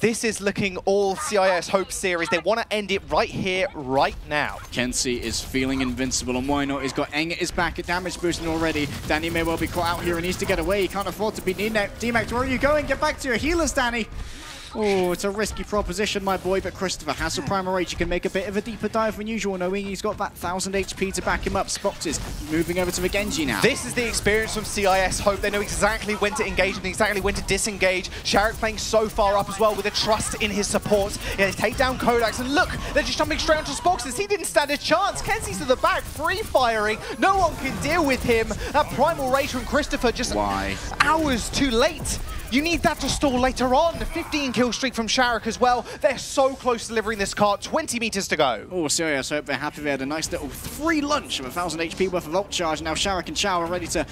[SPEAKER 1] This is looking all CIS Hope series. They want to end it right here, right now.
[SPEAKER 2] Kenzie is feeling invincible, and why not? He's got Eng at his back at damage boosting already. Danny may well be caught out here and needs to get away. He can't afford to be DMAC'd. Where are you going? Get back to your healers, Danny. Oh, it's a risky proposition, my boy, but Christopher has a Primal Rage. He can make a bit of a deeper dive than usual, knowing he's got that 1000 HP to back him up. Spoxes moving over to the Genji now.
[SPEAKER 1] This is the experience from CIS Hope. They know exactly when to engage and exactly when to disengage. Sharek playing so far up as well with a trust in his support. Yeah, they take down Kodaks, and look, they're just jumping straight onto Spoxes. He didn't stand a chance. Kenzie's to the back, free firing. No one can deal with him. That Primal Rage from Christopher just hours too late. You need that to stall later on. 15 kill streak from Sharek as well. They're so close to delivering this card. 20 meters to go.
[SPEAKER 2] Oh, CIS Hope, they're happy they had a nice little free lunch of 1000 HP worth of ult charge. Now Sharek and Chow are ready to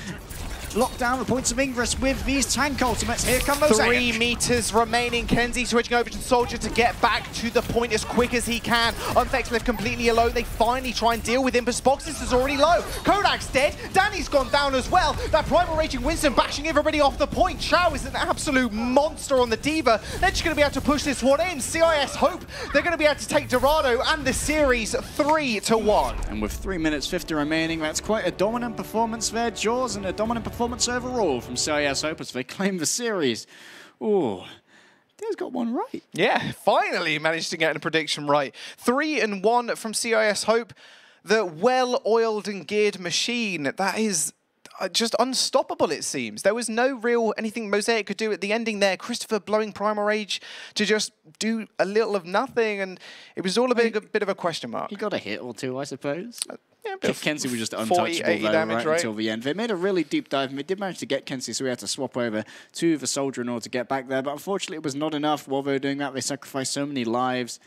[SPEAKER 2] lock down the points of ingress with these tank ultimates. Here come Mosaic.
[SPEAKER 1] 3 meters remaining. Kenzie switching over to Soldier to get back to the point as quick as he can. Unfexed left completely alone. They finally try and deal with him, but Spoxes is already low. Kodak's dead. Danny's gone down as well. That Primal Raging Winston bashing everybody off the point. Chow is an absolute monster on the Diva. They're just going to be able to push this one in. CIS Hope, they're going to be able to take Dorado and the series 3-1.
[SPEAKER 2] And with 3 minutes 50 remaining, that's quite a dominant performance there, Jaws, and a dominant performance overall from CIS Hope as they claim the series. Ooh, Dez got one right.
[SPEAKER 1] Yeah, finally managed to get a prediction right. 3-1 from CIS Hope. The well-oiled and geared machine. That is just unstoppable, it seems. There was no real anything Mosaic could do at the ending there. Christopher blowing Primal Rage to just do a little of nothing, and it was all a bit of a question mark.
[SPEAKER 2] He got a hit or two, I suppose.
[SPEAKER 1] Yeah,
[SPEAKER 2] Kenzie was just untouchable though, right until the end. They made a really deep dive, and they did manage to get Kenzie, so we had to swap over to the Soldier in order to get back there. But unfortunately, it was not enough. While they were doing that, they sacrificed so many lives.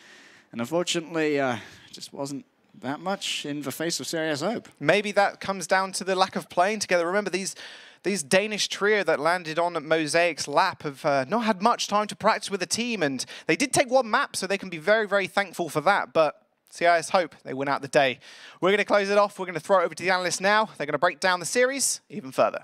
[SPEAKER 2] And unfortunately, it just wasn't that much in the face of CIS Hope.
[SPEAKER 1] Maybe that comes down to the lack of playing together. Remember, these Danish trio that landed on Mosaic's lap have not had much time to practice with the team, and they did take one map, so they can be very, very thankful for that. But CIS Hope, they win out the day. We're going to close it off. We're going to throw it over to the analysts now. They're going to break down the series even further.